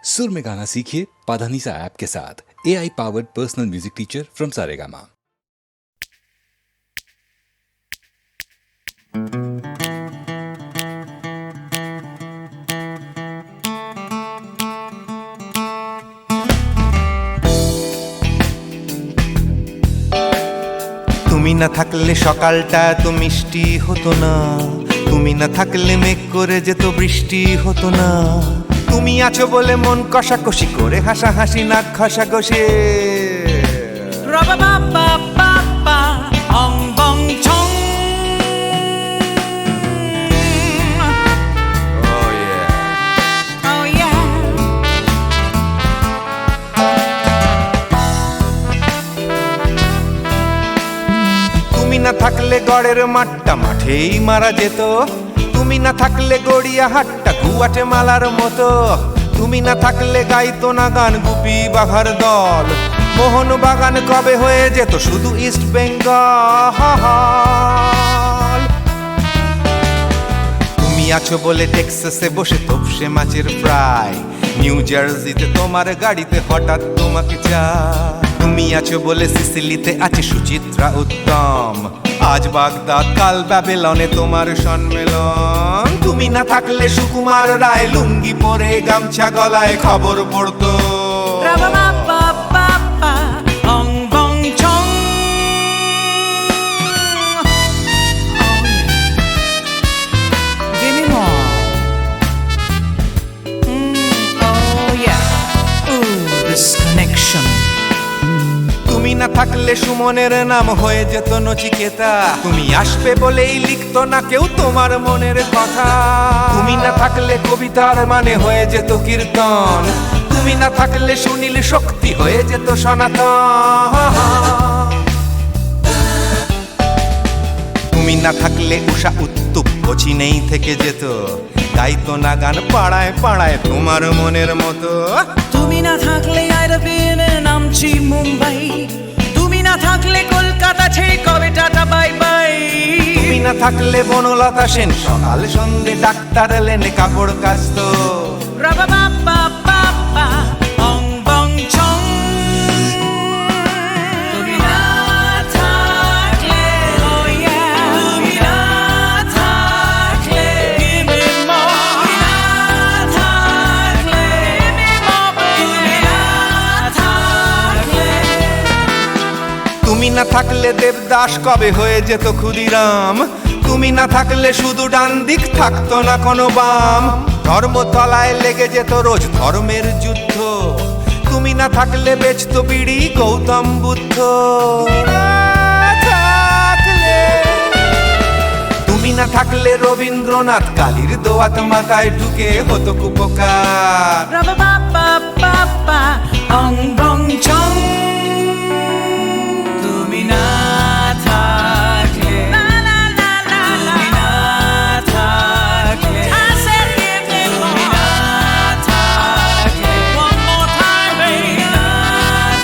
सुर में गाना सीखिए पाधानीसा ऐप के साथ। AI powered personal music teacher from Saregama. তুমি না থাকলে সকালটা এত মিষ্টি হতো না, তুমি না থাকলে মেঘ করে যেত বৃষ্টি হতো না। তুমি আছো বলে মন কষাকষি করে হাসাহাসি নাক ঘষাঘষি। তুমি না থাকলে গড়ের মাঠটা মাঠেই মারা যেত, তুমি না থাকলে গড়িয়া হাটটা গুয়াটে মালার মতো। তুমি না থাকলে গাইতো না গান গুপি বাঘার দল, মোহন বাগান কবে হয়ে যেত শুধু ইস্ট বেঙ্গল। তুমি আছো বলে টেক্সাসে বসে তপসে মাছের ফ্রাই, নিউ জার্সিতে তোমার গাড়িতে হঠাৎ তোমাকে চাই। তুমি আছো বলে সিসিলিতে আছে সুচিত্রা উত্তম, আজ বাগদাদ কাল ব্যাবিলনে তোমার সম্মেলন। তুমি না থাকলে সুকুমার রায় লুঙ্গি পরে গামছা গলায় খবর পড়তো। তুমি না থাকলে সুমনের নাম হয়ে যেত নচিকেতা, তুমি আসবে বলেই লিখতো না কেউ তোমার মনের কথা। তুমি না থাকলে কবিতার মানে হয়ে যেত কীর্তন, তুমি না থাকলে সুনীল শক্তি হয়ে যেত সনাতন। তুমি না থাকলে উষা উত্তুপ কোচিনেই থেকে যেত, গাইতো না গান পাড়ায় পাড়ায় তোমার মনের মতো। তুমি না থাকলে আইরবিনে নামছি মুম্বাই, তুমি না থাকলে কলকাতা ছেড়ে কবে টাটা বাই বাই। তুমি না থাকলে বনলতা সেন সকাল সন্ধে ডাক্তার লেনে কাপড় কাচতো। তুমি না থাকলে, তুমি না থাকলে, তুমি না থাকলে, তুমি না থাকলে। তুমি না থাকলে দেবদাস কবে হয়ে যেত ক্ষুদিরাম, তুমি না থাকলে শুধু ডান দিক থাকতো না কোনো বাম। ধর্মতলায় লেগে যেত রোজ ধর্মের যুদ্ধ, তুমি না থাকলে বেচতো বিড়ি গৌতম বুদ্ধ। তুমি না থাকলে রবীন্দ্রনাথ কালীর দোয়াত মাথায় ঢুকে হতো কুপকার। তুমি না থাকলে, তুমি না থাকলে, তুমি না থাকলে, তুমি না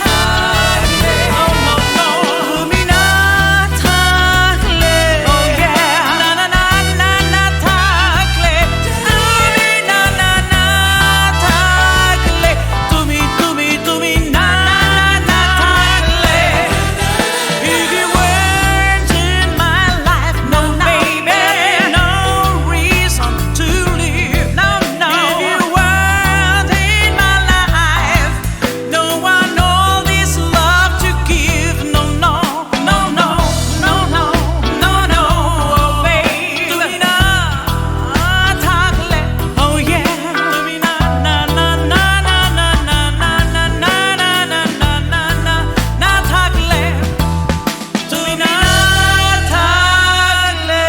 থাকলে, তুমি না থাকলে, না না না না না থাকলে, তুমি না না না থাকলে, তুমি তুমি তুমি না না না থাকলে। If you weren't in my life, no baby, no reason to live, no no. If you weren't in my life, no one all this love to give, no no no no no no no no, oh baby. তুমি না থাকলে, oh yeah, তুমি না না না না না না না না না না না না না না না না থাকলে, তুমি না থাকলে।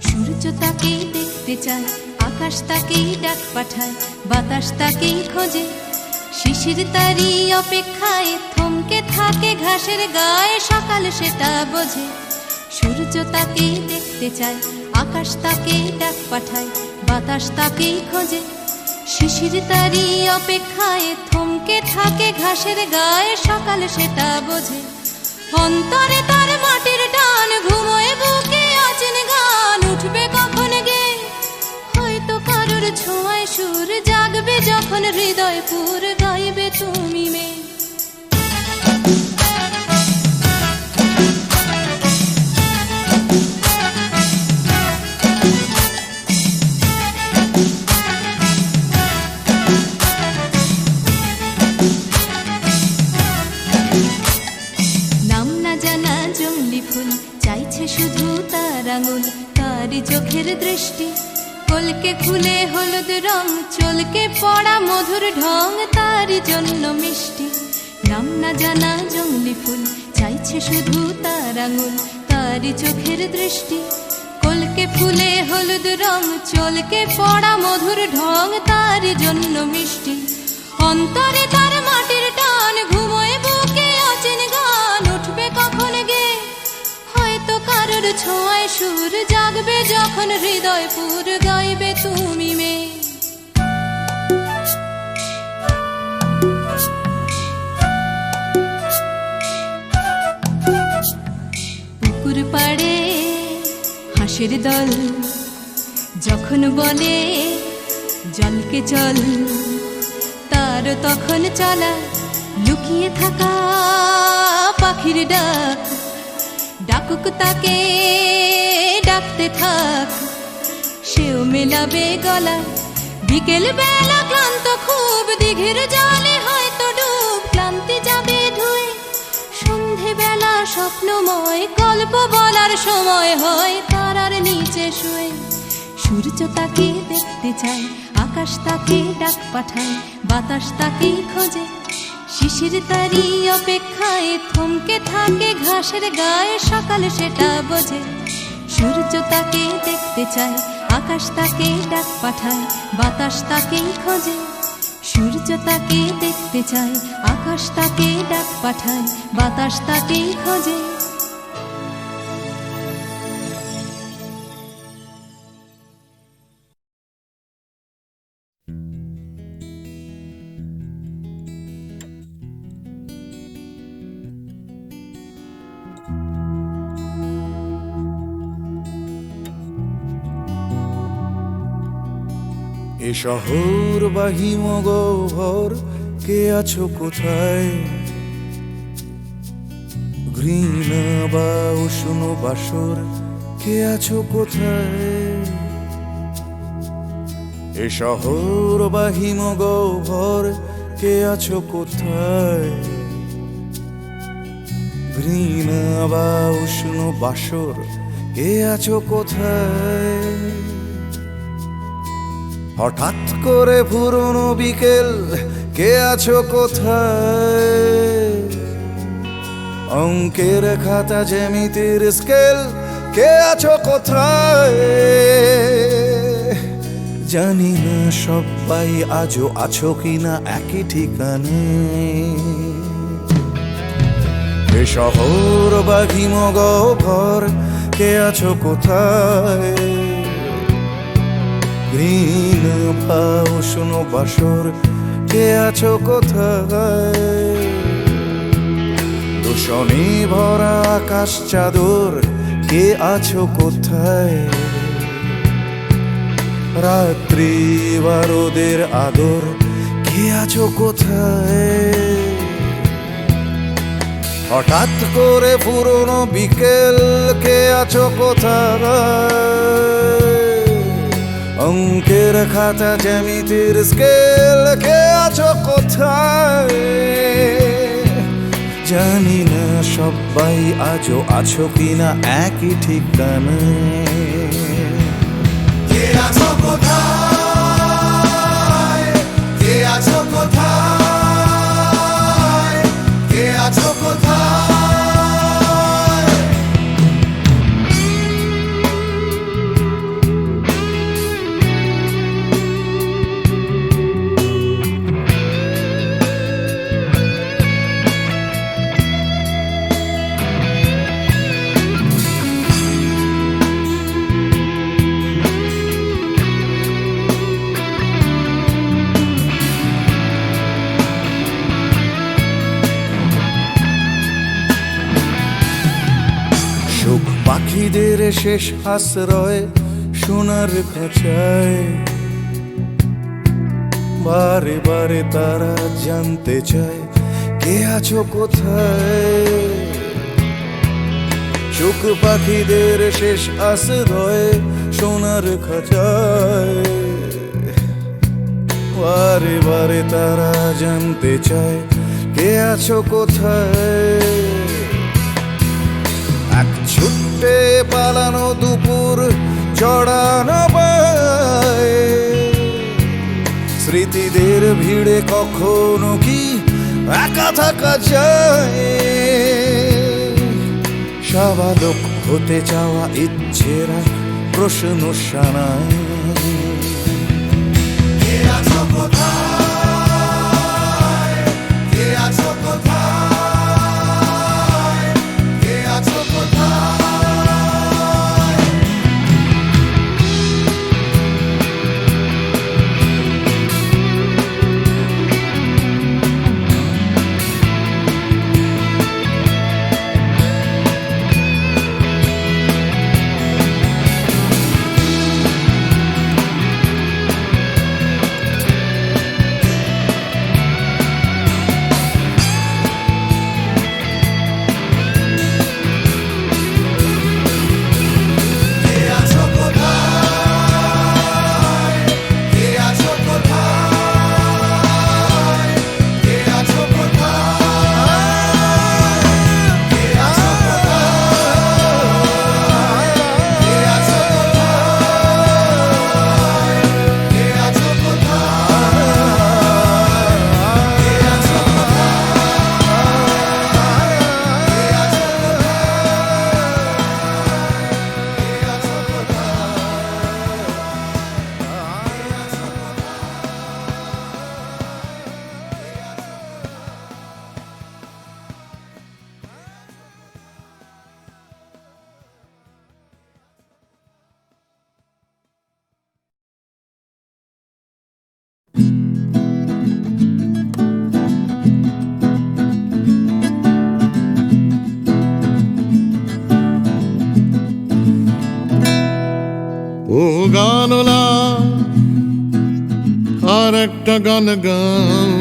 সূর্য তাকেই দেখতে চায়, আকাশ তাকেই ডাক পাঠায়, বাতাস তাকেই খোঁজে, শিশির তারি অপেক্ষায় থমকে থাকে ঘাসের গায়ে, সকাল সেটা বোঝে। সূর্য তাকেই দেখতে চায়, আকাশ তাকে ডাক পাঠায়, বাতাস তাকেই খোঁজে। শিশির তারি অপেক্ষায় থমকে থাকে ঘাসের গায়ে, সকাল সেটা বোঝে। অন্তরে তার মাটির টান, ঘুমোয় বুকে আছেন গান, উঠবে কখন গে হয়তো কারোর ছোঁয়ায় সুর, জাগবে যখন হৃদয় পুর, গাইবে তুমি মেয়ে। নাম না জানা জংলি ফুল চাইছে শুধু তার আঙুল, তারই চোখের দৃষ্টি কলকে খুলে হলুদ রং, চলকে পড়া মধুর ঢং, তারই জন্য মিষ্টি। নাম না জানা জংলি ফুল চাইছে শুধু তার আঙুল, তারই চোখের দৃষ্টি কলকে ফুলে হলুদ রং, চলকে পড়া মধুর ঢং, তারই জন্য মিষ্টি। অন্তরে তার মাটির টান, ঘুমোয় বুকে অচেন গান, উঠবে কখন গে হয়তো কারোর ছোঁয়ায় সুর, জাগবে যখন হৃদয় পুর, গাইবে তুমি মেয়ে। পুকুর পাড়ে হাঁসের দল যখন বলে জলকে চল, তার তখন চলা লুকিয়ে থাকা পাখির ডাক, ডাকুক তাকে ডাকতে থাক, সেও মেলাবে গলা। বিকেল বেলা ক্লান্ত খুব, দিঘির জলে হয়তো ডুব, ক্লান্তি যাবে ধুয়ে। সন্ধে বেলা স্বপ্নময়, গল্প বলার সময় হয় তারার নিচে শুয়ে। সূর্য তাকে দেখতে চায়, আকাশ তাকে ডাক পাঠায়, বাতাস তাকেই খোঁজে। শিশির তারি অপেক্ষায় থমকে থাকে ঘাসের গায়ে, সকাল সেটা বোঝে। সূর্য তাকে দেখতে চায়, আকাশ তাকে ডাক পাঠায়, বাতাস তাকেই খোঁজে। সূর্য তাকে দেখতে চায়, আকাশ তাকে ডাক পাঠায়, বাতাস তাকেই খোঁজে। এ শহর বা হিমগহ্বর, কে আছো কোথায়? ঘৃণা বা উষ্ণ বাসর, কে আছো কোথায়? এ শহর বা হিমগহ্বর, কে আছো কোথায়? ঘৃণা বা উষ্ণ বাসর, কে আছো কোথায়? হঠাৎ করে পুরনো বিকেল, কে আছো কোথায়? অঙ্কের খাতা জ্যামিতির স্কেল, কে আছো কোথায়? জানি না সবাই আজও আছো কিনা একই ঠিকানে। এ শহর বা হিমগহ্বর, কে আছো কোথায়? ঘৃণা বা উষ্ণ বাসর, কে আছো কোথায়? দূষণে ভরা আকাশ চাদর, কে আছো কোথায়? রাত্রি বা রোদের আদর, কে আছো কোথায়? হঠাৎ করে পুরনো বিকেল, কে আছো কোথায়? অঙ্কের খাতা জ্যামিতির স্কেল, কে আছো কোথায়? জানি না সবাই আজও আছো কিনা একই ঠিকানায়। কে আছো কোথায়? কে আছো কোথায়? কে আছো কোথায়? পাখিদের শেষ আশ্রয় সোনার খাঁচায়, বারে বারে তারা জানতে চায় কে আছো কোথায়। চোখ পাখিদের শেষ আশ্রয় সোনার খাঁচায়, বারে বারে তারা জানতে চায় কে আছো কোথায়। এক ছুটে পালানো দুপুর জড়ানো পায়, স্মৃতিদের ভিড়ে কখনো কি একা থাকা যায়। স্বাভাবিক হতে চাওয়া ইচ্ছেরা প্রশ্ন শানায়। কে আছো কোথায়, কে আছো কোথায়, কে আছো কোথায়। ও গানলা আর একটা গান গাও,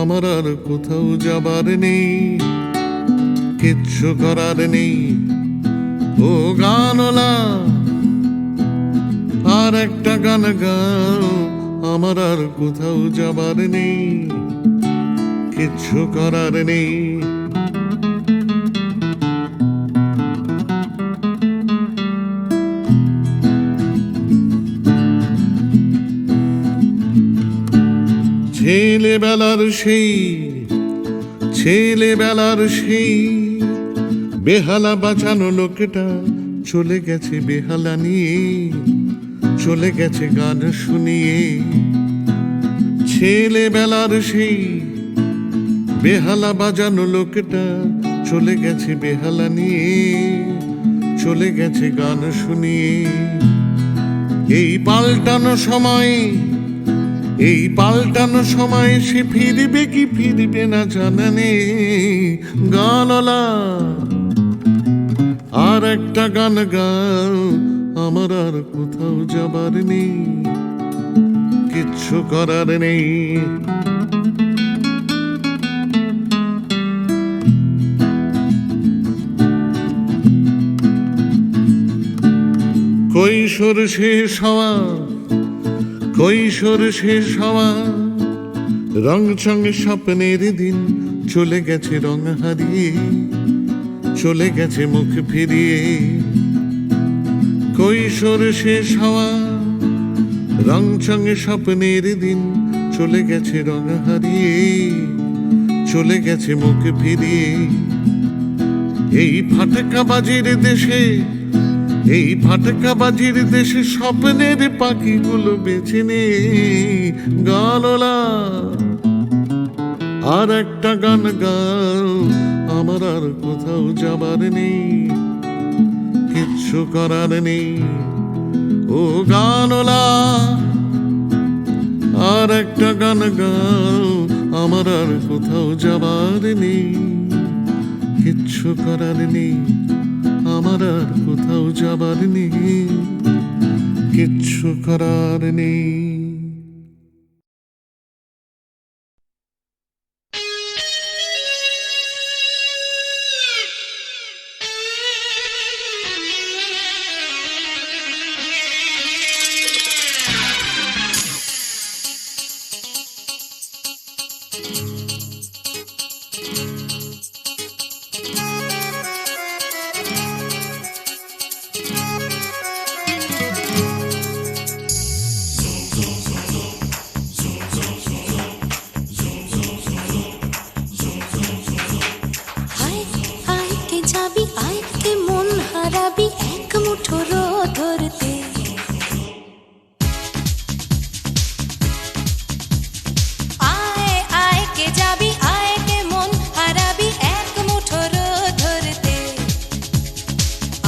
আমার আর কোথাও যাবার নেই, কিচ্ছু করার নেই। ও গানলা আর একটা গান গাও, আমার আর কোথাও যাবার নেই, কিচ্ছু করার নেই। ছেলেবেলার সেই বেহালা বাঁচানো লোকটা চলে গেছে বেহালা নিয়ে, চলে গেছে গান শুনিয়ে। ছেলেবেলার সেই বেহালা বাজানো লোকটা চলে গেছে বেহালা নিয়ে, চলে গেছে গান শুনিয়ে। এই পাল্টানো সময় সে ফিরবে কি ফিরবে না জানা নেই। গানলা আর একটা গান গাও, আমার আর কোথাও যাবার নেই, কিচ্ছু করার নেই। কৈশোর শেষ হওয়া রং চঙে স্বপ্নের দিন চলে গেছে রং হারিয়ে, চলে গেছে মুখ ফিরিয়ে। কৈশোর শেষ হওয়া রং চঙে স্বপ্নের দিন চলে গেছে রং হারিয়ে, চলে গেছে মুখ ফিরিয়ে। এই ফাটকাবাজির দেশে স্বপ্নের পাখিগুলো বেছে নে। গানলা আর একটা গান গাও, আমার আর কোথাও যাবার নেই, কিচ্ছু করার নেই। ও গানলা আর একটা গান গাও, আমার আর কোথাও যাবার নেই, কিচ্ছু করার নেই। আমার আমার আর কোথাও যাবার নেই, কিচ্ছু করার নেই। আয় আয় কে যাবি, আয় কে মন হারাবি এক মুঠো রোদ ধরতে। আয় আয় কে যাবি, আয় কে মন হারাবি এক মুঠো রোদ ধরতে।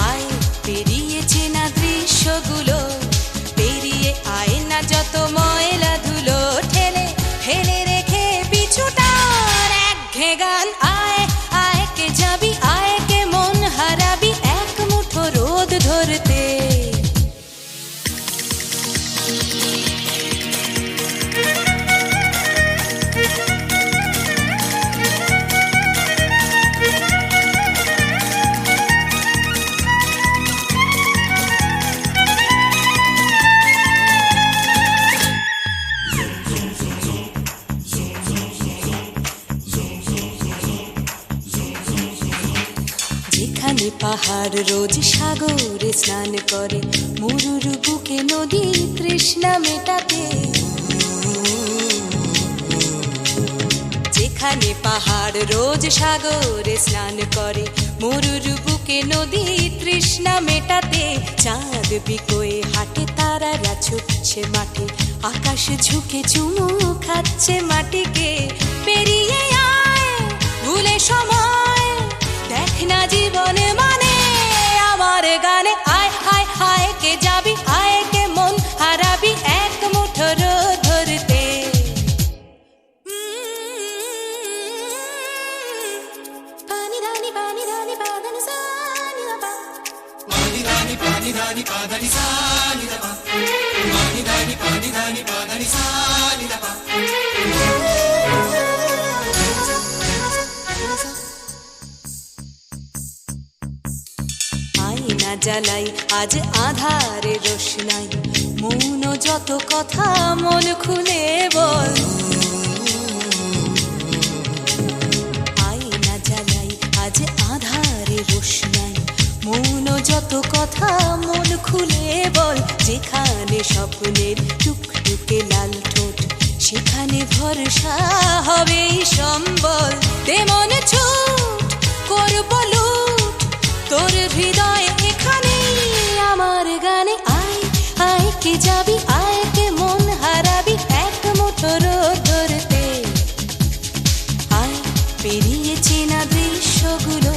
আয় পেরিয়ে চেনা দৃশ্যগুলো, পেরিয়ে আয় না যত ময়লা ধুলো, ঠেলে ফেলে রেখে পিছুটার একঘেয়ে গান। আয় আয় কে যাবি, আয় কে মন হারাবি এক মুঠো রোদ ধরতে। যেখানে পাহাড় রোজ সাগরে স্নান করে, মরুর বুকে নদী তৃষ্ণা মেটাতে। যেখানে পাহাড় রোজ সাগরে স্নান করে, মরুর বুকে নদী তৃষ্ণা মেটাতে। চাঁদ বিকোয়ে হাটে, তারারা ছুটছে মাঠে, আকাশ ঝুঁকে চুমু খাচ্ছে মাটিকে। পেরিয়ে আয় ভুলে সময়, দেখ না জীবনে মানে আমার গানে। আয় হায় হায় কে যাবি, আয় কে মন হারাবি এক মুঠো রোদ ধরতে। পানি ধানি পানি ধানি পাদানি সানি দাবা, পানি ধানি পানি ধানি পাদানি সানি দাবা, পানি ধানি পানি ধানি পাদানি সানি দাবা। আয়না জ্বালাই আজ আধারে রোশনাই, মৌন যত কথা মন খুলে বল। আয়না জ্বালাই আজ আধারে রোশনাই, মৌন যত কথা মন খুলে বল। যেখানে স্বপ্নের টুকটুকে লাল ঠোঁট, সেখানে ভরসা হবে সম্বল। তেমন ছুট করব লুট তোর হৃদয় এখানে আমার গানে। আয় আয় কে যাবি, আয় কে মন হারাবি এক মুঠো রোদ ধরতে। আয় পেরিয়ে চেনা দৃশ্যগুলো,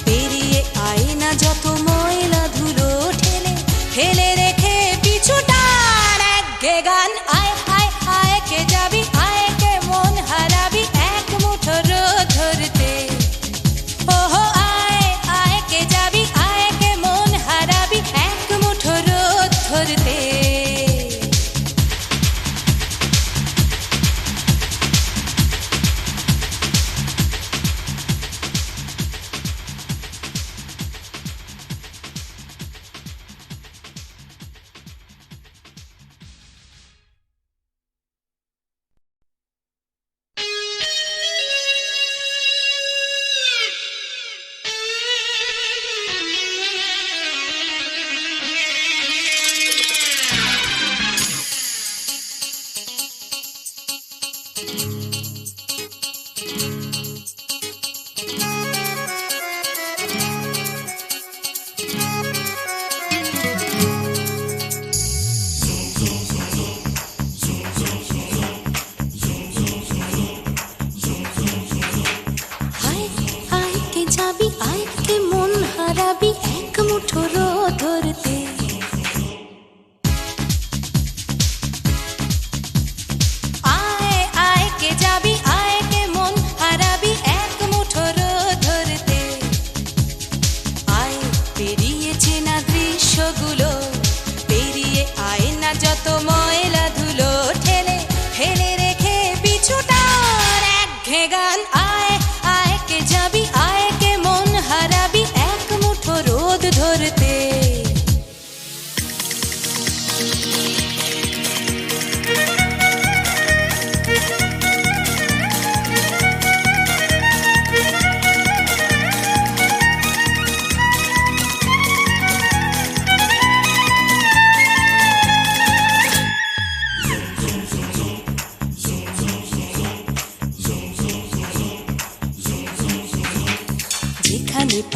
পেরিয়ে আয় না যত ময়লা ধুলো, ঠেলে ফেলে রেখে পিছুটার একঘেয়ে গান। আয় আয় আয় কে যাবি, আয় কে মন হারাবি এক মুঠো রোদ ধরতে। ওহো আয় আয় কে যাবি, আয় কে মন হারাবি এক মুঠো রোদ ধরতে।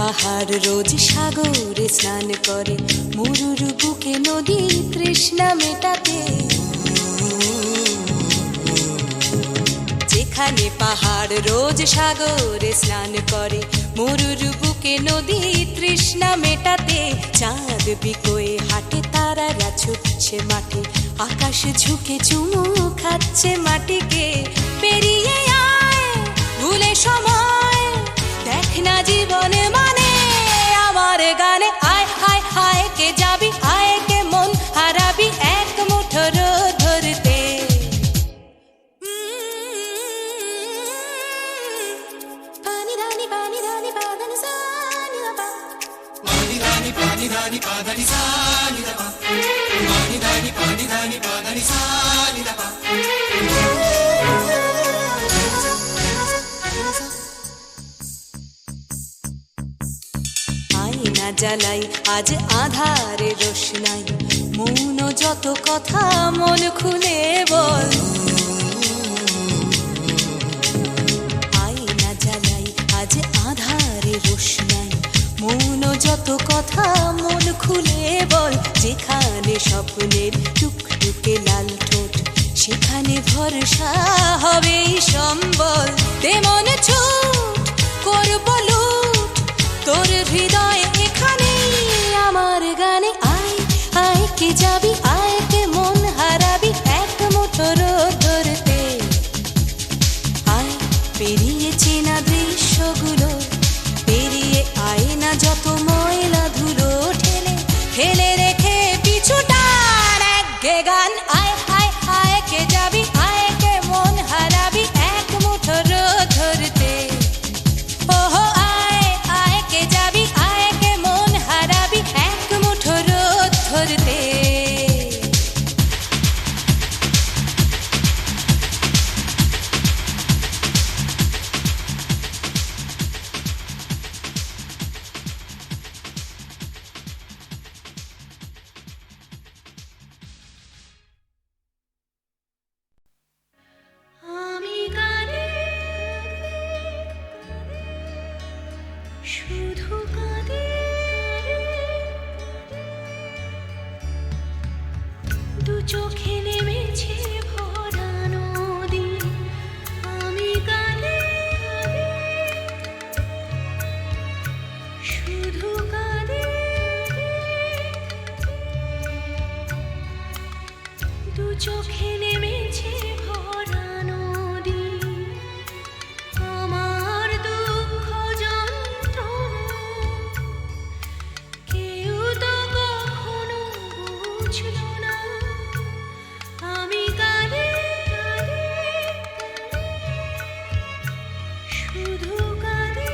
পাহাড় রোজ সাগরে স্নান করে, মরুর বুকে নদী তৃষ্ণা মেটাতে। যেখানে পাহাড় রোজ সাগরে স্নান করে, মরুর বুকে নদী তৃষ্ণা মেটাতে। চাঁদ বিকোয়ে হাটে, তারারা ছুটছে মাঠে, আকাশ ঝুঁকে চুমু খাচ্ছে মাটিকে। পেরিয়ে আয় ভুলে সময়, দেখ না জীবনে মানে আমার গানে। আয় হায় হায় কে যাবি, আয় কে মন হারাবি এক মুঠো রোদ ধরতে। পানি রানি পাদানি সানি রা পা, পানি রানি পাদানি সানি রা পা, পানি রানি পাদানি সানি রা পা। আয়না জ্বালাই আজ আধারে রোশনাই, মৌন যত কথা মন খুলে বল। আয়না জ্বালাই আজ আধারে রোশনাই, মৌন যত কথা মন খুলে বল। যেখানে স্বপ্নের টুকটুকে লাল ঠোঁট, সেখানে ভরসা হবে সম্বল। তেমন ছুট করব লুট তোর হৃদয় এখানে আমার গানে। আয় আয় কে যাবি, আয় কে মন হারাবি এক মুঠো রোদ ধরতে। আয় পেরিয়ে চেনা দৃশ্যগুলো, পেরিয়ে আয় না যত ময়লা ধুলো, ঠেলে ফেলে রেখে পিছুটার একঘে গান। আয় আয় আয় কে যাবি, আয় কে মন হারাবি এক মুঠো রোদ ধরতে। ওহো আয় আয় কে যাবি, আয় কে মন হারাবি এক মুঠো রোদ ধরতে। আমি গানে শুধু কাঁদে, দু চোখে নেমেছে ভরা নদী। আমি গানে শুধু কাঁদে, দু চোখে নেমেছে ভরা নদী। আমার দুঃখ যন্ত্রণা কেউ তো কখনো বুঝলো না। আমি কাঁদে শুধু কাঁদে।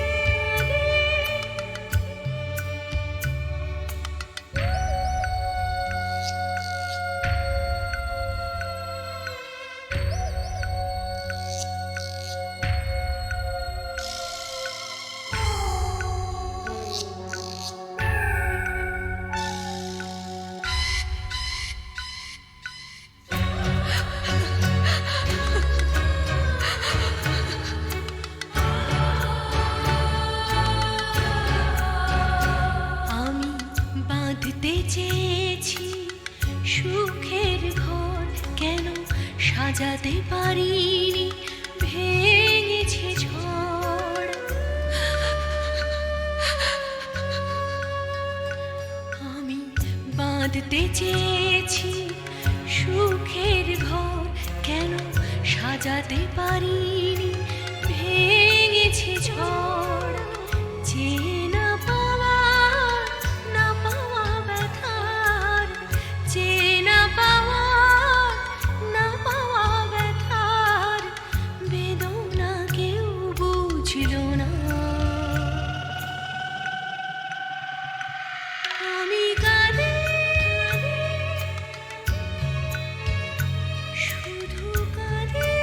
আমি বাঁধতে চেয়েছি সুখের ঘর, কেন সাজাতে পারিনি, ভেঙেছে ঝড়। আমি বাঁধতে চেয়েছি সুখের ঘর, কেন সাজাতে পারিনি, ভেঙেছে ঝড়। যে না পাওয়া না পাওয়া ব্যথার, যে না পাওয়া না পাওয়া ব্যথার বেদনা কেউ বুঝলো না। আমি কাঁদে শুধু কাঁদে।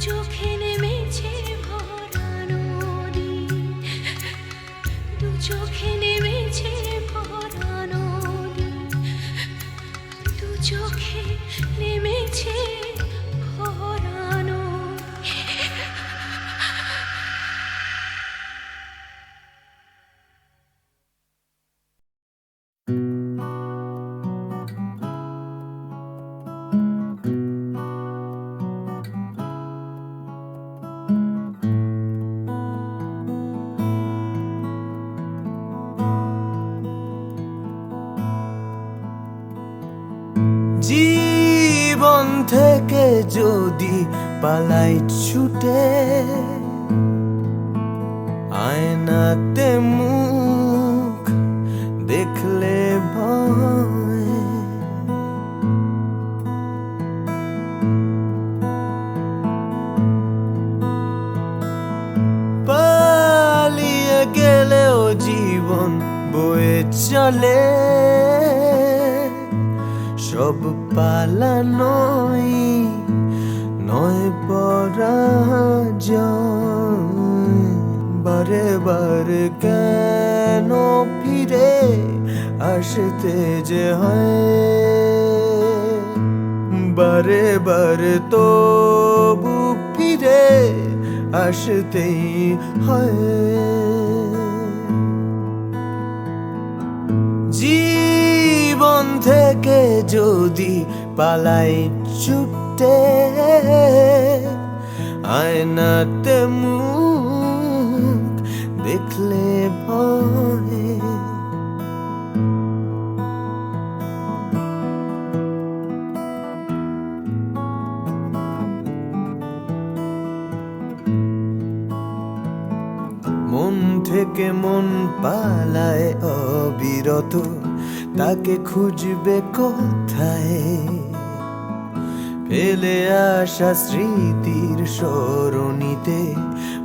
চোখে নেমেছে ভরা নদী, দু চোখে নেমেছে ভরা নদী, দু চোখে নেমেছে ভরা নদী। জীবন থেকে যদি পালাই ছুটে, আয়নাতে মুখ দেখলে ভয়, পালিয়ে গেলেও জীবন বয়ে চলে, সব পালানোই নয় পরাজয়। বারে বারে কেন ফিরে আসতে যে হয়, বারে বারে তবু ফিরে আসতেই হয়। জীবন থেকে যদি পালাই ছুটে, আয়নাতে মুখ দেখলে ভয়। মন থেকে মন পালায় অবিরত, তাকে খুঁজবে কোথায়? ফেলে আসা স্মৃতির সরণিতে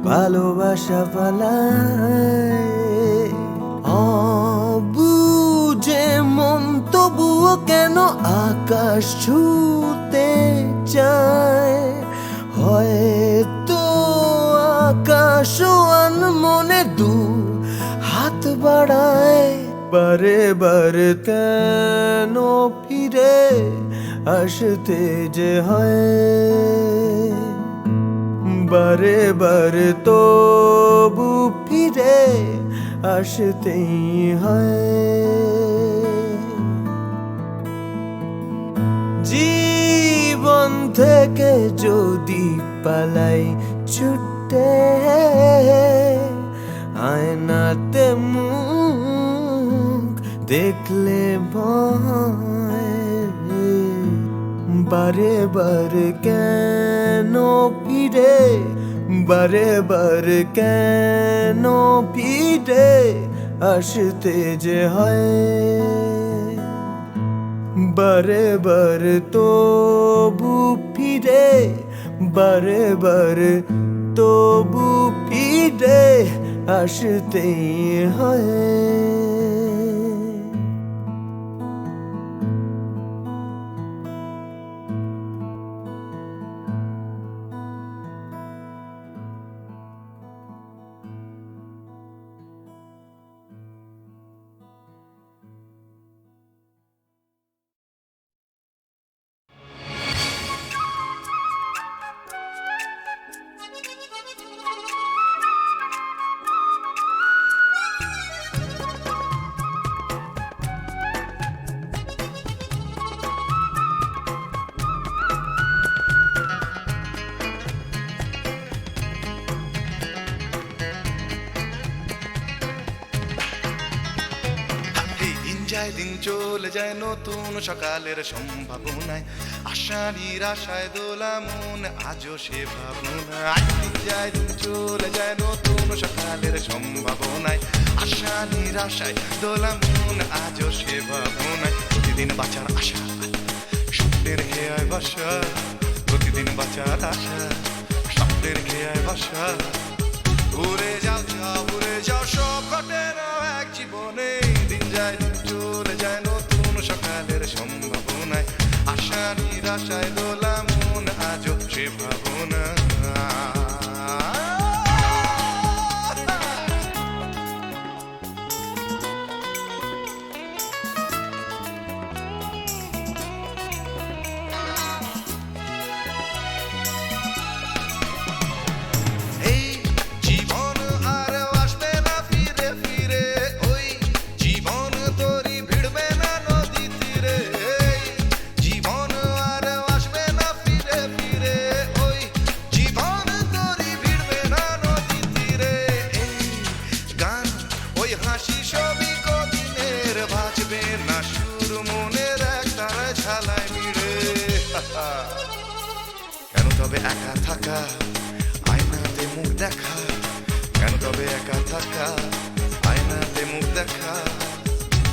ভালোবাসা পালায়। অবুঝে মন তবুও কেন আকাশ ছুতে চায়, হয়তো আকাশ মনে দু হাত বাড়ায়। বারে বারে কেন ফিরে আসতে যে হয়, বারে বারে তবু ফিরে আসতেই হয়। জীবন থেকে যদি পালাই ছুটে, আয়নাতে মুখ দেখলে ভয়। বারে বারে কেন ফিরে, বারে বারে কেন ফিরে আসতে যে হয়, বারে বারে তবু ফিরে, বারে বারে তবু ফিরে আসতেই হয়। দিন চলে যায় নতুন সকালের সম্ভাবনায়, আশা নিরাশায় দোলা মন আজও সে ভাবনায়। দিন যায় দিন চলে যায় নতুন সকালের সম্ভাবনায়, আশা নিরাশায় দোলা মন আজও সে ভাবনায়। প্রতিদিন বাঁচার আশা স্বপ্নের খেয়ায় বাসা, প্রতিদিন বাঁচার আশা স্বপ্নের খেয়ায় বাসা। উড়ে যাও যাও উড়ে যাও সব ঘটে না এক জীবনে। দিন যায় দিন চলে যায় নতুন সকালের সম্ভাবনায়, আশা নিরাশায় দোলা মন আজও সে ভাবনা। তবে একা থাকা, আয়নাতে মুখ দেখা, কেন তবে একা থাকা, আয়নাতে মুখ দেখা।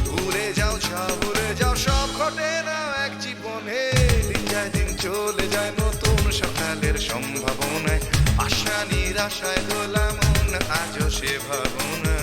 ভুলে যাও ভুলে যাও সব ঘটে না এক জীবনে, দিন যায় দিন চলে যায় নতুন সকালের সম্ভাবনায়, আশা নিরাশায় দোলা মন আজও সে ভাবনা।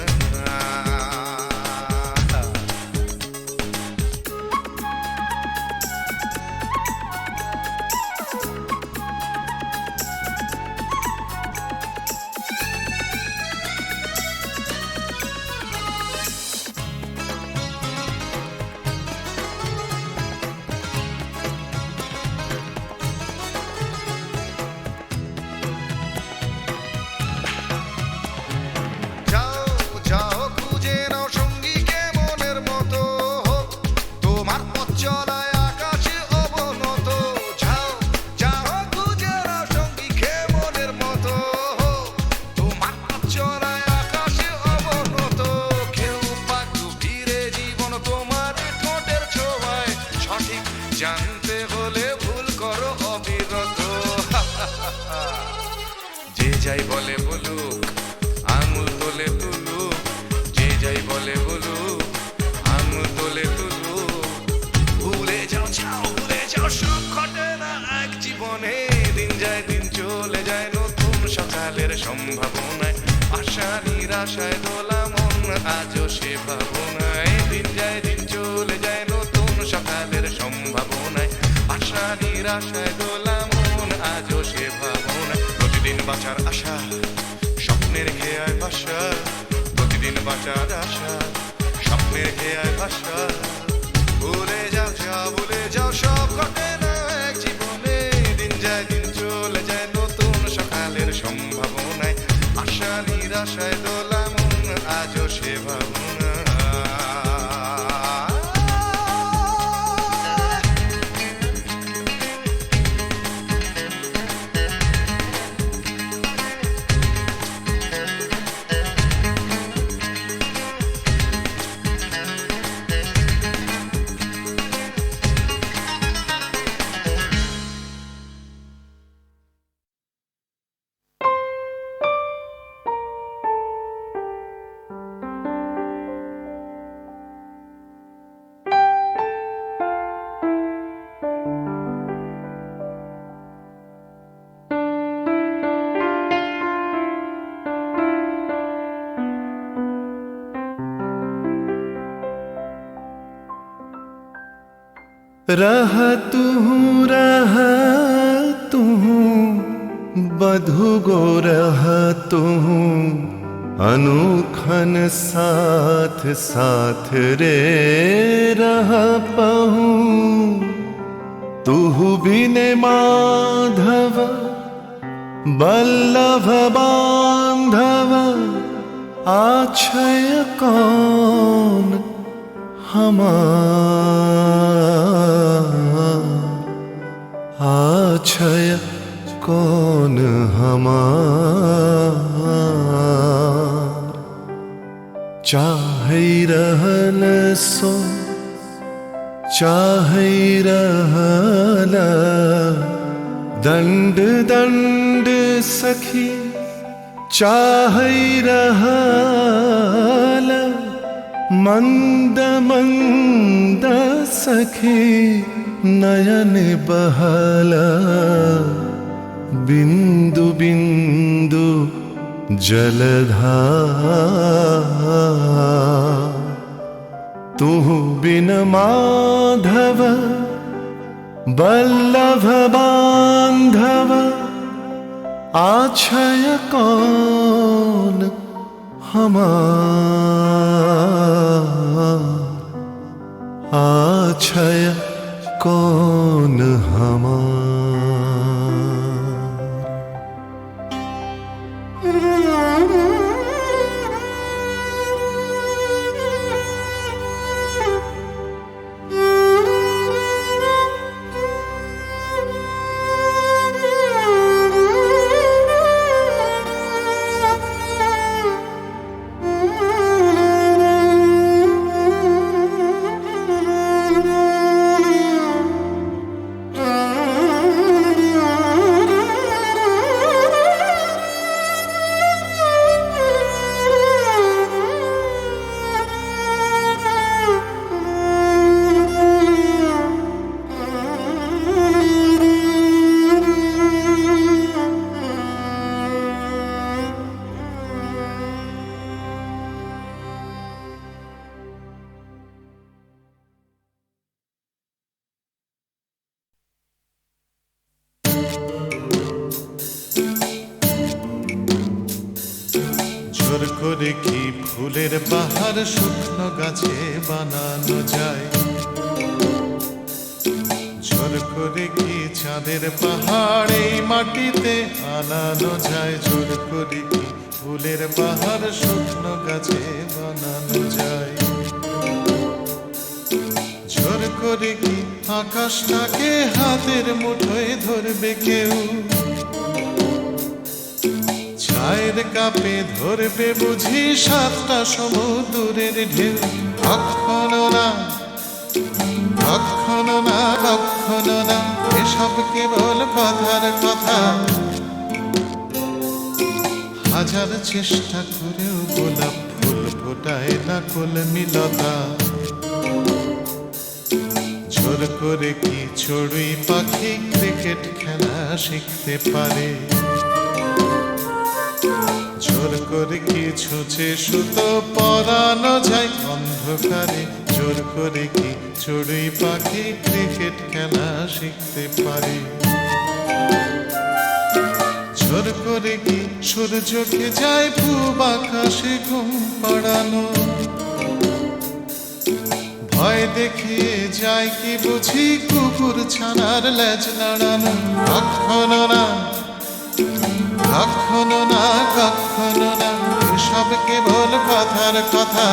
জানতে হলে ভুল করো অবিরত। যে যাই বলে বলুক আঙুল তোলে তুলুক, যে যাই বলে বলুক আঙুল তোলে তুলুক। ভুলে যাও ভুলে যাও সব ঘটে না এক জীবনে, দিন যায় দিন চলে যায় নতুন সকালের সম্ভাবনায়, আশা নিরাশায় দোলা মন আজও সে ভাবনায়। দিন যায় দিন চলে যায় নতুন সকালের সম্ভাবনায়, আশা নিরাশায় দোলা মন আজও সে ভাবনায়। প্রতিদিন বাঁচার আশা স্বপ্নের খেয়ায় ভাষা, প্রতিদিন বাঁচার আশা স্বপ্নের খেয়ায় ভাষা। ভুলে যাও ভুলে যাও সব ঘটে না এক জীবনে, দিন যায় দিন চলে যায় নতুন সকালের সম্ভাবনায়, আশা নিরাশায় দোলা মন আজও সে ভাবনা। रहा तू बधु गो रहा तू, अनुखन साथ साथ रे रहा पहू। तू बिने माधव बल्लभ बांधव, आछय कौन आछय कौन हमार। चाहे रहल सो चाहे रहल, दंड दंड सखी चाहे रहल, मंद मंद सखी नयन बहला। बिंदु बिंदु जलधार, तू बिन माधव बल्लभ बांधव, आछय कौन हमार। आछय कौन हमार। করে কি ফুলের বাহার শুকনো গাছে বানানো যায়, জোর করে কি চাঁদের পাহাড় এই মাটিতে আনানো যায়, জোর করে কি ফুলের বাহার শুকনো গাছে বানানো যায়, জোর করে কি আকাশটাকে হাতের মুঠোয় ধরবে কেউ, চায়ের কাপে ধরবে বুঝি সাতটা সমুদ্রের ঢেউ। কখনো না, কখনো না, কখনো না, এসব কেবল কথার কথা। হাজার চেষ্টা করেও গোলাপ ফুল ফোটায় না কলমিলতা, জোর করে কি চড়ুই পাখি ক্রিকেট খেলা শিখতে পারে, জোর করে কি ছুঁচে সুতো পরানো যায় অন্ধকারে, জোর করে কি চড়ুই পাখি ক্রিকেট খেলা শিখতে পারে, জোর করে কি সূর্যকে যায় পূব আকাশে ঘুম পাড়ানো, ভয় দেখিয়ে যায় কি বুঝি কুকুর ছানার লেজ নাড়ানো। কখনো না, কখনো না, কখনো না, এসব কেবল কথার কথা।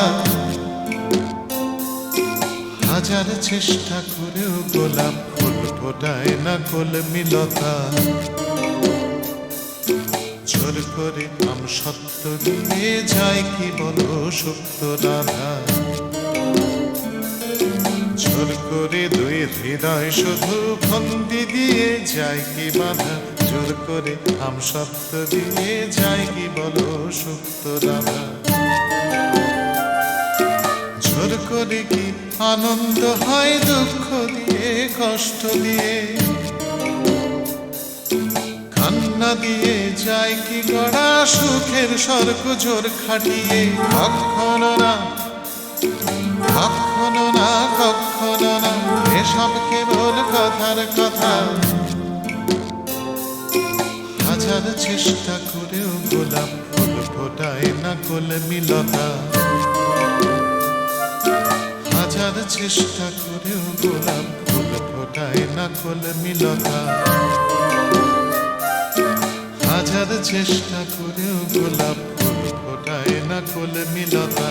হাজার চেষ্টা করেও গোলাপ ফুল ফোটায় না কলমিলতা, জোর করে আম সত্য দিয়ে যায় কি বলো সুপ্ত রাধা, জোর করে দুই হৃদয় শুধু ফন্দি দিয়ে যায় কি বাধা, জোর করে আম সত্য দিয়ে যায় কি বলো সুপ্ত রাধা, জোর করে কি আনন্দ হয় দুঃখ দিয়ে কষ্ট দিয়ে, কান্না দিয়ে যায় কি গড়া সুখের স্বর্গ জোর খাটিয়ে। কখনো না, কখনো না, কখনো না, এসব কেবল কথার কথা। হাজার চেষ্টা করেও গোলাপ ফুল ফোটায় না কলমিলতা, হাজার চেষ্টা করেও গোলাপ ফুল ফোটায় না কলমিলতা, হাজার চেষ্টা করেও গোলাপ ফুল ফোটায় না কলমিলতা।